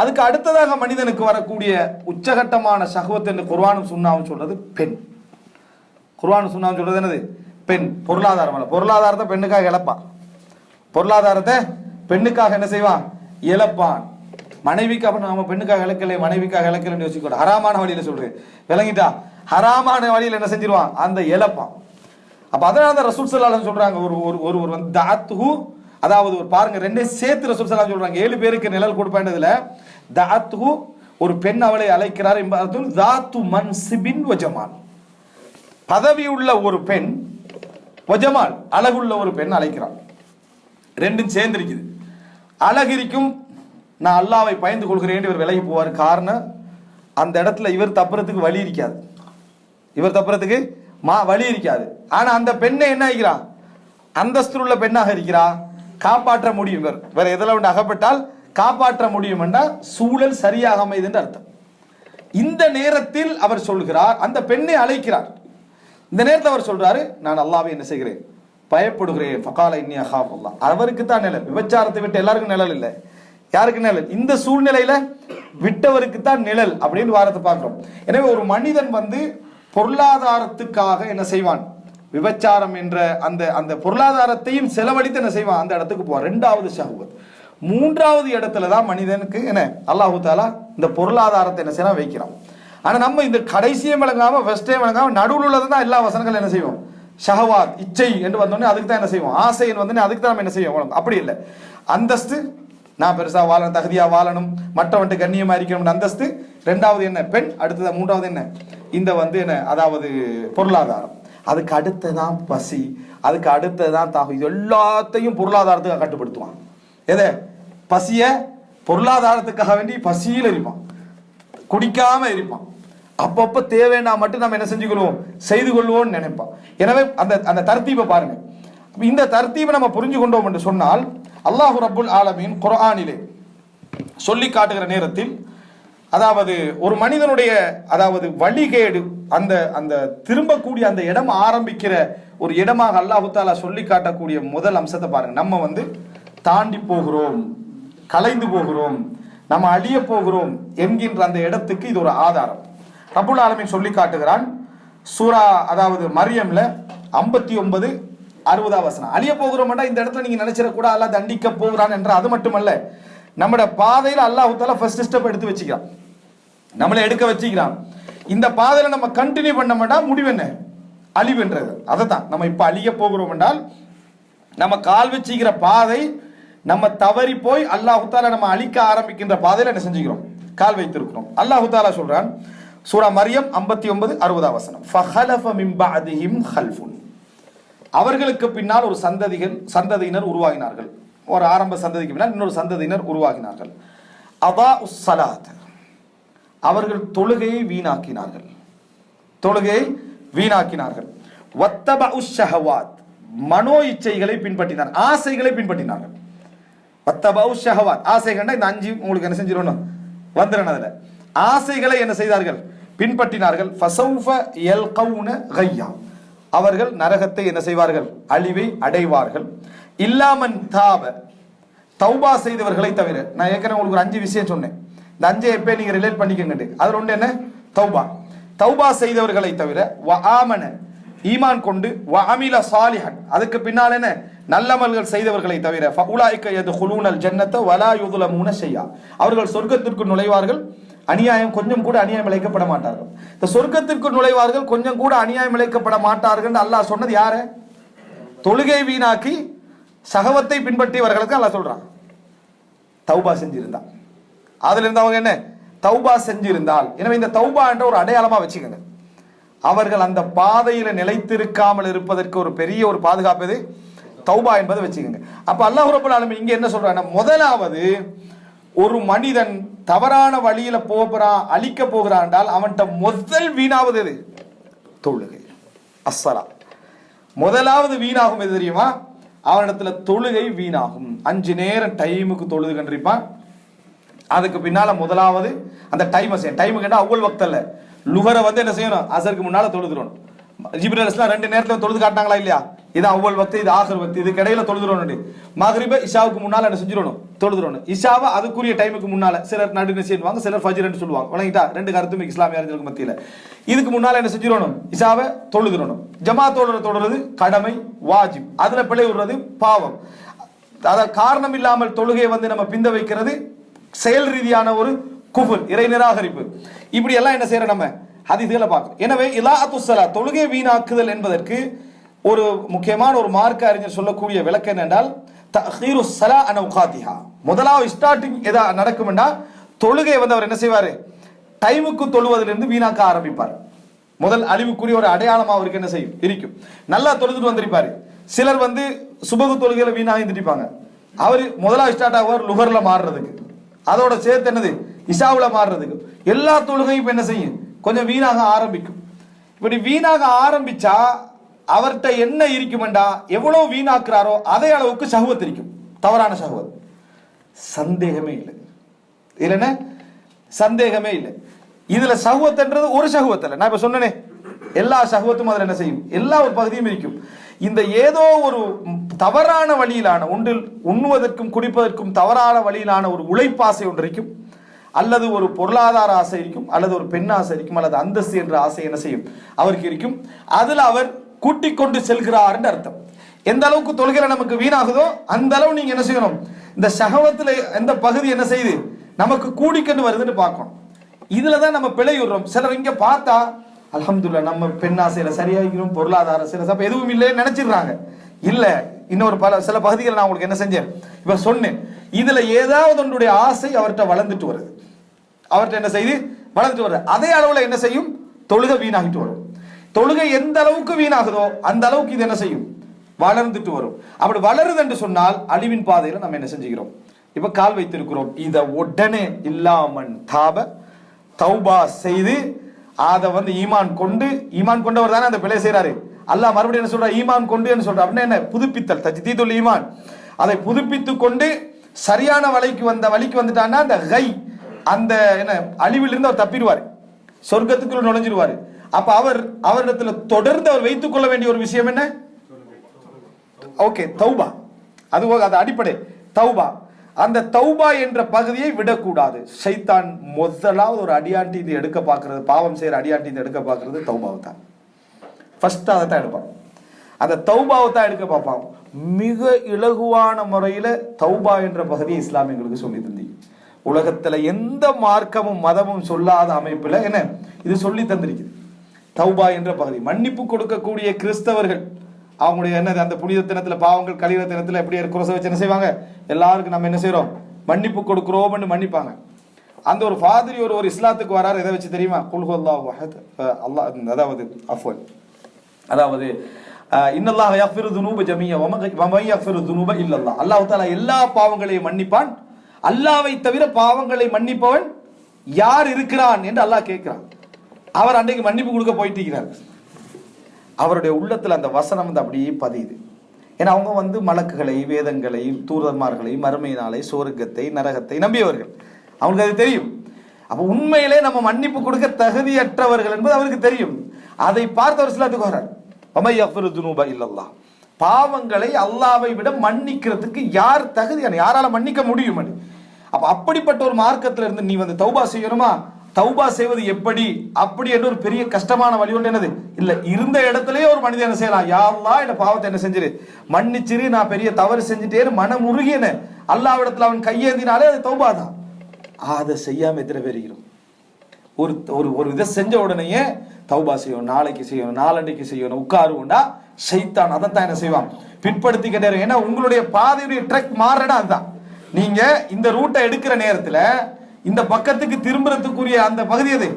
அதுக்கு அடுத்ததாக மனிதனுக்கு வரக்கூடிய உச்சகட்டமான ஷஹ்வத் என்று குர்ஆனும் சுன்னாவும் சொல்றது பெண். குர்ஆனும் சுன்னாவும் சொல்றது என்னது? பெண். பொருளாதாரம் அல்ல, பொருளாதாரத்தை பெண்ணுக்காக இழப்பான். பொருளாதாரத்தை பெண்ணுக்காக என்ன செய்வான்? இழப்பான். மனைவிக்காக நாம பெண்ணுக்காக இழக்கலை, மனைவிக்காக இழக்கலன்னு யோசிக்கூட. ஹராமான வழியில சொல்றேன், விளங்கிட்டா? ஹராமான வழியில் என்ன செஞ்சிருவான்? அந்த இழப்பான். அப்ப அதனால தான் ரசூல் ஸல்லல்லாஹு அலைஹி வஸல்லம் சொல்றாங்க, ஒரு வந்து தஅத்துஹு, அதாவது ஒரு பாருங்க, ரெண்டே சேர்த்து ரசூல் ஸல்லல்லாஹு அலைஹி வஸல்லம் சொல்றாங்க, 7 பேருக்கு நிழல் கொடுப்பேன்றதுல தஅத்துஹு, ஒரு பெண் அவளை அழைக்கிறார். இம்பாத்துன் ذات منصب وجمال, பதவி உள்ள ஒரு பெண், வஜமால் அழகுள்ள ஒரு பெண் அழைக்கிறான். ரெண்டும் சேர்ந்திருக்குது. அழகு இருக்கும், நான் அல்லாஹ்வை பயந்து கொள்கிறேன், இவர் விலகி போவார். காரணம், அந்த இடத்துல இவர் தப்புறதுக்கு வழி இருக்காது, இவர் தப்புறதுக்கு வழி இருக்காது. ஆனா அந்த பெண்ணை என்ன ஆகிறா? அந்தஸ்து உள்ள பெண்ணாக இருக்கிறா, காப்பாற்ற முடியும். வேற எதில் ஒன்று அகப்பட்டால் காப்பாற்ற முடியும் என்றால் சூழல் சரியாக அமைது என்று அர்த்தம். இந்த நேரத்தில் அவர் சொல்கிறார், அந்த பெண்ணை அழைக்கிறார். இந்த நேரத்தில் அவர் சொல்றாரு, நான் அல்லாஹ்வை என்ன செய்கிறேன்? பயப்படுகிறேன். ஃபகால இன்னி அகாஃபுல்லாஹ். அவருக்கு தான் நிழல். விபச்சாரத்தை விட்டு எல்லாருக்கும் நிழல் இல்லை. யாருக்கு நிழல்? இந்த சூழ்நிலையில விட்டவருக்கு தான் நிழல் அப்படின்னு வாரத்தை பார்க்கிறோம். எனவே ஒரு மனிதன் வந்து பொருளாதாரத்துக்காக என்ன செய்வான்? விபச்சாரம் என்ற அந்த அந்த பொருளாதாரத்தையும் செலவழித்து என்ன செய்வான்? அந்த இடத்துக்கு போவான். 2வது ஷஹ்வத். 3வது இடத்துல தான் மனிதனுக்கு என்ன அல்லாஹ் தஆலா இந்த பொருளாதாரத்தை என்ன செய்யலாம்? வைக்கிறான். ஆனா நம்ம இந்த கடைசியை விளங்காம ஃபர்ஸ்டே விளங்காம நடுவில் உள்ளது தான் எல்லா வசனங்கள் என்ன செய்வோம்? ஷஹவாத், இச்சை என்று வந்தோடனே அதுக்கு தான் என்ன செய்வோம்? ஆசை என்று வந்தோடனே அதுக்கு தான் நம்ம என்ன செய்வோம்? அப்படி இல்லை. அந்தஸ்து, நான் பெருசா வாழணும், தகுதியா வாழணும், மற்றவன்ட்டு கண்ணியமா இருக்கணும் அந்தஸ்து. 2வது என்ன? பெண். அடுத்தது 3வது என்ன? இந்த வந்து என்ன, அதாவது பொருளாதாரம். அதுக்கு அடுத்ததான் பசி, அதுக்கு அடுத்ததான் தாகம். இது எல்லாத்தையும் பொருளாதாரத்துக்காக கட்டுப்படுத்துவான். எதை? பசிய பொருளாதாரத்துக்காக வேண்டி பசியில் இருப்பான், குடிக்காம இருப்பான். அப்பப்ப தேவைன்னா மட்டும் நம்ம என்ன செஞ்சுக்கொள்வோம்? செய்து கொள்வோம்னு நினைப்பான். எனவே அந்த அந்த தர்த்தீபை பாருங்க. இந்த தர்த்தீபை நம்ம புரிஞ்சு கொண்டோம் என்று சொன்னால், அல்லாஹு ரப்புல் ஆலமீன் குர்ஆனிலே சொல்லி காட்டுகிற நேரத்தில், அதாவது ஒரு மனிதனுடைய அதாவது வழிகேடு, அந்த அந்த திரும்பக்கூடிய அந்த இடம் ஆரம்பிக்கிற ஒரு இடமாக அல்லாஹு தஆலா சொல்லி காட்டக்கூடிய முதல் அம்சத்தை பாருங்க. நம்ம வந்து தாண்டி போகிறோம், கலைந்து போகிறோம், நம்ம அழிய போகிறோம் என்கின்ற அந்த இடத்துக்கு இது ஒரு ஆதாரம். ரப்புல் ஆலமீன் சொல்லி காட்டுகிறான் சூரா, அதாவது மரியம்ல 59:60 வசனம். அழிய போகிறோம். இந்த இடத்துல நீங்க நினைச்சிட கூட அல்லாஹ் தண்டிக்க போகிறான் என்ற அது மட்டுமல்ல, நம்முடைய பாதையில அல்லாஹ் தஆலா ஃபர்ஸ்ட் ஸ்டெப் எடுத்து வச்சுக்கிறான், நம்மளை எடுக்க வச்சுக்கிறான். இந்த பாதையில நம்ம கண்டினியூ பண்ண மாட்டா முடிவு என்ன? அழிவுன்றது. அதை தான் நம்ம இப்ப அழிய போகிறோம் என்றால், நம்ம கால் வச்சுக்கிற பாதை நம்ம தவறி போய் அல்லாஹ் தஆலா நம்ம அழிக்க ஆரம்பிக்கின்ற பாதையில என்ன செஞ்சுக்கிறோம்? கால் வைத்திருக்கிறோம். அல்லாஹ் தஆலா சொல்றான் சூரா மரியம் 59:60 வசனம், ஃபஹலஃப மின் பஅதிஹிம் ஹல்ஃபுன், அவர்களுக்கு பின்னால் ஒரு சந்ததியினர் உருவாகினார்கள். ஒரு ஆரம்ப சந்ததிக்கு பின்னால் இன்னொரு சந்ததியினர் உருவாகினார்கள். அதாஉஸ் ஸலாத், அவர்கள் தொழுகையை வீணாக்கினார்கள், தொழுகையை வீணாக்கினார்கள். வத்தபஉஷ் ஷஹவாத், மனோ இச்சைகளை பின்பற்றினார், ஆசைகளை பின்பற்றினார்கள். வத்தபஉஷ் ஷஹவாத், ஆசைகள்னா இந்த 5 உங்களுக்கு என்ன செஞ்சிரணும்? வந்துறன. அதுல ஆசைகளை என்ன செய்தார்கள்? பின்பற்றினார்கள். ஃபஸௌஃப யல்கௌன கய்யா, அவர்கள் நரகத்தை என்ன செய்வார்கள்? அழிவை அடைவார்கள். இல்லாமன் தாப, தௌபா செய்தவர்களை தவிர. நான் ஏற்கனவே உங்களுக்கு ஒரு 5 விஷயம் சொன்னேன். இந்த 5 எப்ப நீங்க ரிலேட் பண்ணிக்கங்க. அதுல ஒன்று என்ன? தௌபா. தௌபா செய்தவர்களை தவிர, வ ஆமன, ஈமான் கொண்டு, வ அமில சாலிஹன், அதுக்கு பின்னால் என்ன? நல்லமல்கள் செய்தவர்களை தவிர, ஃபஉலாயிக யதுகுலூனல் ஜன்னத வலா யுظலமூன ஷையா, அவர்கள் சொர்க்கத்திற்கு நுழைவார்கள், அநியாயம் கொஞ்சம் கூட அநியாயம் இழைக்கப்பட மாட்டார்கள். இந்த சொர்க்கத்திற்கு நுழைவார்கள், கொஞ்சம் கூட அநியாயம் இழைக்கப்பட மாட்டார்கள் அல்லாஹ் சொன்னது யாரு? தொழுகை வீணாக்கி சகவத்தை பின்பற்றியவர்களுக்கு அல்லாஹ் சொல்றான். தௌபா செஞ்சிருந்தால், அதுல இருந்து அவங்க என்ன? தௌபா செஞ்சிருந்தால். எனவே இந்த தௌபா என்ற ஒரு அடையாளமா வச்சுக்கோங்க. அவர்கள் அந்த பாதையில நிலைத்திருக்காமல் இருப்பதற்கு ஒரு பெரிய ஒரு பாதுகாப்பு எது? தௌபா என்பதை வச்சுக்கோங்க. அப்ப அல்லாஹ் ரப்பல் ஆலமீன் இங்க என்ன சொல்றாங்க? முதலாவது, ஒரு மனிதன் தவறான வழியில போகிறான், அழிக்க போகிறான் என்றால் அவன்கிட்ட முதல் வீணாவது எது? தொழுகை. அஸ்ஸலா முதலாவது வீணாகும். எது தெரியுமா? அவனிடத்துல தொழுகை வீணாகும். 5 நேரம் டைமுக்கு தொழுது கண்டிருப்பான். அதுக்கு பின்னால முதலாவது அந்த டைம் கேட்டா அவ்வளவு வக்தல்ல, லுஹரை வந்து என்ன செய்யணும்? அசருக்கு முன்னால தொழுதுறோம். ஜிப்ரீல் அலைஹிஸ்ஸலாம் 2 நேரத்துல தொழுது காட்டினாங்களா இல்லையா? இது அவ்வளவு வக்து, இது ஆகர் வக்து, இதுக்கு இடையில தொழுதுறோம். மக்ரிப இஷாவுக்கு முன்னால என்ன செஞ்சிடணும், தொழுதுறோம். இஷாவை அதுக்குரிய டைமுக்கு முன்னால, சிலர் நடுநிலை செய்வாங்க, சிலர் ஃபஜ்ர்னு சொல்லுவாங்க. வணங்கிட்டா, ரெண்டு கருத்துமே இஸ்லாமிய அறிஞர்களுக்கு மத்தியில. இதுக்கு முன்னால என்ன செஞ்சிடணும், இஷாவை தொழுதுறணும். ஜமாத்தோட தொழுறது கடமை, வாஜிப். அதுல பிழை விடுறது பாவம். அத காரணம் இல்லாமல் தொழுகையை வந்து நம்ம பிந்த வைக்கிறது செயல் ரீதியான ஒரு குஃபர், இறை நிராகரிப்பு. இப்படி எல்லாம் என்ன செய்யற நம்ம ஹதீஸ்களை பார்க்கிறோம். எனவே இலாஅத்துஸ் ஸலா, தொழுகை வீணாக்குதல் என்பதற்கு ஒரு முக்கியமான ஒரு மார்க்க அறிஞர் சொல்லக்கூடிய விளக்கம் என்னென்றால், தஅkhீருஸ் ஸலா அன் அவ்காத்திஹா. முதலாவது ஸ்டார்டிங் எதா நடக்கும்னா தொழுகை வந்து அவர் என்ன செய்வாரு, டைமுக்கு தொழுவதிலிருந்து வீணாக்க ஆரம்பிப்பார். முதல் அழிவுக்குரிய ஒரு அடையாளமா அவருக்கு என்ன செய்யும் இருக்கும். நல்லா தொழுதுட்டு வந்திருப்பாரு. சிலர் வந்து சுபகு தொழுகையில வீணாக இருந்திருப்பாங்க. அவர் முதலாவது ஸ்டார்ட் ஆகுவார் லுகர்ல மாறுறதுக்கு, அதோட சேர்த்து என்னது இஷாவுல மாறுறதுக்கு. எல்லா தொழுகையும் இப்ப என்ன செய்யும், கொஞ்சம் வீணாக ஆரம்பிக்கும். இப்படி வீணாக ஆரம்பிச்சா அவர்கிட்ட என்ன இருக்குமெண்டா, எவ்வளவு வீணாக்குறாரோ அதே அளவுக்கு ஷஹ்வத் இருக்கும், தவறான ஷஹ்வத். சந்தேகமே இல்லை, இல்லைன்னா சந்தேகமே இல்லை. இதுல ஷஹ்வத்ன்றது ஒரு ஷஹ்வத் அல்ல. நான் இப்ப சொன்னேனே, எல்லா ஷஹ்வத்தும் அதுல என்ன செய்யும், எல்லா ஒரு பகுதியும் இருக்கும். இந்த ஏதோ ஒரு தவறான வழியிலான ஒன்றில் உண்ணுவதற்கும் குடிப்பதற்கும் தவறான வழியிலான ஒரு உழைப்பாசை ஒன்று இருக்கும், அல்லது ஒரு பொருளாதார ஆசை இருக்கும், அல்லது ஒரு பெண் ஆசை இருக்கும், அல்லது அந்தஸ்து என்ற ஆசை என்ன செய்யும் அவருக்கு இருக்கும். அதுல அவர் கூட்டிக் கொண்டு செல்கிறார் என்று அர்த்தம். எந்த அளவுக்கு தொழுகிற நமக்கு வீணாகுதோ அந்த அளவு நீங்க என்ன செய்யணும், இந்த ஷஹவத்துல எந்த பகுதி என்ன செய்யுது நமக்கு கூடிக்கொண்டு வருதுன்னு பார்க்கணும். இதுலதான் நம்ம பிழையுறோம். சிலர் இங்க பார்த்தா அல்ஹம்துலில்லாஹ் நம்ம பெண் ஆசையில சரியாகிறோம், பொருளாதார சில எதுவும் இல்லைன்னு நினைச்சிடுறாங்க. இல்ல, இன்னொரு சில பகுதிகளை நான் உங்களுக்கு என்ன செஞ்சேன் இப்ப சொன்னேன். இதுல ஏதாவது ஒன்றுடைய ஆசை அவர்கிட்ட வளர்ந்துட்டு வருது, அவர்கிட்ட என்ன செய்து வளர்ந்துட்டு வருது. அதே அளவுல என்ன செய்யும், தொழுகை வீணாகிட்டு வரும். தொழுகை எந்த அளவுக்கு வீணாகுதோ அந்த அளவுக்கு இது என்ன செய்யும், வளர்ந்துட்டு வரும். அப்படி வளருது என்று சொன்னால் அழிவின் பாதையில நம்ம என்ன செஞ்சுக்கிறோம், இப்ப கால் வைத்திருக்கிறோம். இத உடனே இல்லாமன் தாப, தௌபா செய்து அதை வந்து ஈமான் கொண்டவர் தானே அந்த பிழை செய்யறாரு. அல்லாஹ் மறுபடியும் என்ன சொல்ற, ஈமான் கொண்டு சொல்ற அப்படின்னா என்ன, புதுப்பித்தல், தஜ்தீதுல் ஈமான். அதை புதுப்பித்து கொண்டு சரியான வழிக்கு வந்துட்டான்னா அந்த கை, அந்த என்ன அழிவிலிருந்து அவர் தப்பிடுவார், சொர்க்கத்துக்குள்ள நுழைஞ்சிருவாரு. அப்ப அவரிடத்துல தொடர்ந்து அவர் வைத்துக் கொள்ள வேண்டிய ஒரு விஷயம் என்ன, ஓகே தௌபா. அது அடிப்படை தௌபா. அந்த தௌபா என்ற பகுதியை விடக்கூடாது. ஷைத்தான் முதலாவது ஒரு அடியாண்டி இது எடுக்க பார்க்கிறது, பாவம் செய்யற அடியாண்டி இது எடுக்க பார்க்கிறது தௌபாவை தான். ஃபர்ஸ்ட் அதை தான் எடுப்பான், அந்த தௌபாவை தான் எடுக்க பார்ப்பான். மிக இலகுவான முறையில தௌபா என்ற பகுதியை இஸ்லாமியங்களுக்கு சொல்லி தந்தீங்க. உலகத்துல எந்த மார்க்கமும் மதமும் சொல்லாத அமைப்புல என்ன இது சொல்லி தந்திருக்குது. தௌபா என்ற பகுதி, மன்னிப்பு கொடுக்கக்கூடிய கிறிஸ்தவர்கள் அவங்களுடைய என்னது அந்த புனித தினத்துல பாவங்கள் கழிகிற தினத்துல எப்படி குறைச வச்சு என்ன செய்வாங்க, எல்லாருக்கும் நம்ம என்ன செய்யறோம், மன்னிப்பு கொடுக்கிறோம்னு மன்னிப்பாங்க. அந்த ஒரு ஃபாதரி ஒரு இஸ்லாத்துக்கு வராரு, எதை வச்சு தெரியுமா, குல் ஹுவல்லாஹு அஹத், அல்லாஹ், அதாவது அஃப்வன், அதாவது இன்னல்லாஹ யக்ஃபிரு துனூப ஜமீஅ வ மன் யக்ஃபிரு துனூப இல்லல்லாஹ். அல்லாஹ் தஆலா எல்லா பாவங்களையும் மன்னிப்பான், அல்லாஹ்வை தவிர பாவங்களை மன்னிப்பவன் யார் இருக்கிறான் என்று அல்லாஹ் கேட்கிறான். அவர் அன்றைக்கு மன்னிப்பு கொடுக்க போயிட்டு இருக்கிறார். அவருடைய உள்ளத்துல அந்த வசனம் வந்து அப்படியே பதியுது. ஏன்னா அவங்க வந்து மலக்குகளை, வேதங்களை, தூதர்மார்களை, மறுமை நாளை, சொர்க்கத்தை, நரகத்தை நம்பியவர்கள், அவங்களுக்கு அது தெரியும். அப்ப உண்மையிலே நம்ம மன்னிப்பு கொடுக்க தகுதியற்றவர்கள் என்பது அவருக்கு தெரியும். அதை பார்த்து அவர் இஸ்லாத்துக்கு வர்றார். வமை யக்ஃபிரு துனூப இல்லல்லாஹ், பாவங்களை அல்லாஹ்வை விட மன்னிக்கிறதுக்கு யார் தகுதியான, யாரால மன்னிக்க முடியும்? அப்ப அப்படிப்பட்ட ஒரு மார்க்கத்துல இருந்து நீ வந்து தௌபா செய்யணுமா, தௌபா செய்வது எப்படி அப்படி என்று ஒரு பெரிய கஷ்டமான வழி ஒன்று என்னது இல்ல. இருந்த இடத்துலயே ஒரு மனிதன் என்ன செய்யலாம், யா அல்லாஹ் இந்த பாவத்தை என்ன செஞ்சிரு, மன்னிச்சிரு, நான் பெரிய தவறு செஞ்சுட்டேன்னு மனம் உருகின அல்லாஹ்விடத்துல அவன் கையேந்தினாலே அது தௌபா தான். அதை செய்யாம எத்தனை பேர் இருக்கிறோம். ஒரு இதை செஞ்ச உடனேயே தௌபா செய்யணும், நாளைக்கு செய்யணும், நாளன்னைக்கு செய்யணும், உட்காருண்டா ஷைத்தான் அதைத்தான் என்ன செய்வான், பிற்படுத்திக்கிட்டே. ஏன்னா உங்களுடைய பாதையுடைய ட்ரக் மாறடா அதுதான். நீங்க இந்த ரூட்டை எடுக்கிற நேரத்துல இந்த பக்கத்துக்கு திரும்புறதுக்குரிய அந்த பகுதி எது,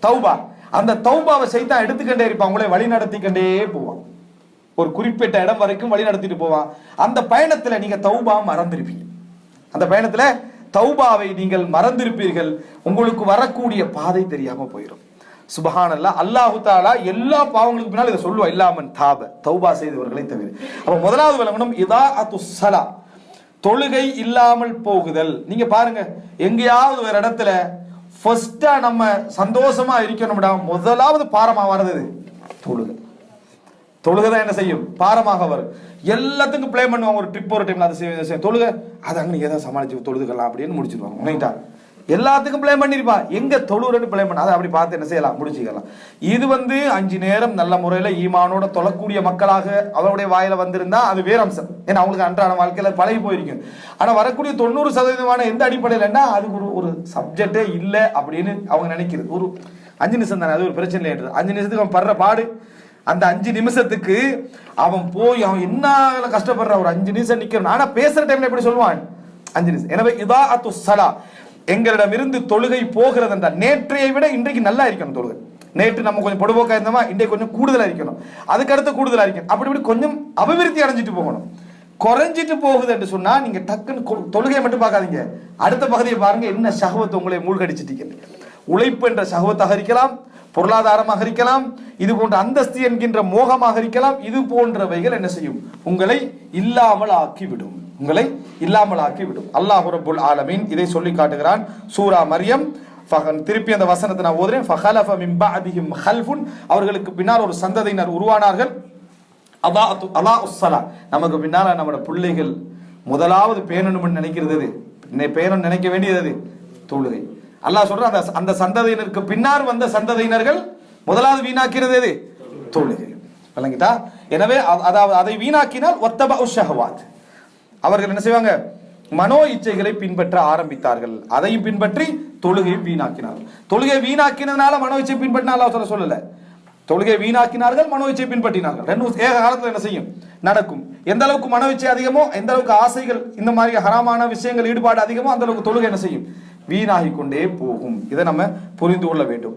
தௌபா. அந்த தௌபாவை ஷைத்தான் எடுத்துக்கிட்டே இருப்பான், உங்களை வழி நடத்திக்கிட்டே போவான், ஒரு குறிப்பிட்ட இடம் வரைக்கும் வழி நடத்திட்டு போவான். அந்த பயணத்துல நீங்க தௌபா மறந்திருப்பீங்க, அந்த பயணத்துல தௌபாவை நீங்கள் மறந்திருப்பீர்கள், உங்களுக்கு வரக்கூடிய பாதை தெரியாம போயிடும். சுபஹானல்லாஹ். அல்லாஹு தஆலா எல்லா பாவங்களுக்கு பின்னால் இதை சொல்லுவா, இல்லாமன் தாப, தௌபா செய்தவர்களை தவிர. அப்ப முதலாவது விளங்கணும் இதாஅத்துஸ் ஸலா, தொழுகை இல்லாமல் போகுதல். நீங்க பாருங்க, எங்கேயாவது ஒரு இடத்துல ஃபர்ஸ்டா நம்ம சந்தோஷமா இருக்கணும்டா, முதலாவது பாரமா வர்றது தொழுகை. தொழுகை தான் என்ன செய்யும், பாரமாக வரும். எல்லாத்துக்கும் பிளே பண்ணுவாங்க. ஒரு ட்ரிப் ஒரு டைம்ல அதை செய்ய தொழுகை அது அங்கே நீங்க ஏதாவது சமாளிச்சு தொழுதுக்கலாம் அப்படின்னு முடிச்சிருவாங்க. உண்மைட்டா எல்லாத்துக்கும் பிளே பண்ணிருப்பா, எங்க தொழுறன்னு பிளே பண்ண அதை அப்படி பார்த்து என்ன செய்யலாம், முடிச்சுக்கலாம். இது 5 நேரம் நல்ல முறையில ஈமானோட தொழக்கூடிய மக்களாக அவருடைய வாயில வந்திருந்தா அது வேற அம்சம். ஏன்னா அவங்களுக்கு அன்றாட வாழ்க்கையில பழகி போயிருக்கும். ஆனா வரக்கூடிய 90% எந்த அடிப்படையிலன்னா அது ஒரு சப்ஜெக்டே இல்லை அப்படின்னு அவங்க நினைக்கிறது. ஒரு 5 நிமிஷம் தானே, அது ஒரு பிரச்சனை இல்லை. 5 நிமிஷத்துக்கு அவன் படுற பாடு, அந்த 5 நிமிஷத்துக்கு அவன் போய் அவன் என்ன கஷ்டப்படுற, ஒரு 5 நிமிஷம் நிக்கிறான். ஆனா பேசுற டைம்ல எப்படி சொல்லுவான், 5 நிமிஷம். எனவே இதாஅத்து ஸலா, எங்களிடமிருந்து தொழுகை போகிறது என்றால் நேற்றையை விட இன்றைக்கு நல்லா இருக்கணும் தொழுகை. நேற்று நம்ம கொஞ்சம் பொடுபோக்கா இருந்தோமா, இன்றைக்கு கொஞ்சம் கூடுதலா இருக்கணும், அதுக்கடுத்து கூடுதலா இருக்கணும். அப்படி இப்படி கொஞ்சம் அபிவிருத்தி அடைஞ்சிட்டு போகணும். குறைஞ்சிட்டு போகுது என்று சொன்னா நீங்க டக்குன்னு தொழுகையை மட்டும் பார்க்காதீங்க, அடுத்த பகுதியை பாருங்க. என்ன ஷஹவத் உங்களை மூழ்கடிச்சிட்டீங்க. உழைப்பு என்ற ஷஹவத்தாக இருக்கலாம், பொருளாதாரமாக இருக்கலாம், இது போன்ற அந்தஸ்து என்கின்ற மோகமாக இருக்கலாம். இது போன்றவைகள் என்ன செய்யும், உங்களை இல்லாமல் ஆக்கிவிடும், உங்களை இல்லாமல் ஆக்கிவிடும். அல்லாஹ் ரப்புல் ஆலமீன் இதை சொல்லி காட்டுகிறான் சூரா மரியம். திருப்பி அந்த வசனத்தை நான் ஓதுறேன். ஃபஹலஃப மின் பஅதிஹிம் ஹல்ஃபுன், அவர்களுக்கு பின்னால் ஒரு சந்ததியினர் உருவானார்கள். அதாஉஸ் ஸலா, நமக்கு பின்னால நம்மளோட பிள்ளைகள் முதலாவது பேணணும்னு நினைக்கிறது எது, பேணணும் நினைக்க வேண்டியது தொழுகை. அல்லாஹ் சொல்ற அந்த சந்ததியினருக்கு பின்னால் வந்த சந்ததியினர்கள் முதலாவது வீணாக்கிறது எது, தொழுகை. விளங்கிட்டா? எனவே அதாவது அதை வீணாக்கினால் வத்தபஉ ஷஹவாத், அவர்கள் என்ன செய்வாங்க, மனோ இச்சைகளை பின்பற்ற ஆரம்பித்தார்கள். அதையும் பின்பற்றி தொழுகையும் வீணாக்கினார்கள். தொழுகை வீணாக்கினதுனால மனோ இச்சை பின்பற்றினால சொல்லல, தொழுகை வீணாக்கினார்கள், மனோ இச்சை பின்பற்றினார்கள். ரெண்டும் ஏக காலத்தில் என்ன செய்யும், நடக்கும். எந்த அளவுக்கு மனோ இச்சை அதிகமோ, எந்த அளவுக்கு ஆசைகள் இந்த மாதிரி ஹராமான விஷயங்கள் ஈடுபாடு அதிகமோ, அந்த அளவுக்கு தொழுகை என்ன செய்யும், வீணாகி கொண்டே போகும். இதை நம்ம புரிந்து கொள்ள வேண்டும்.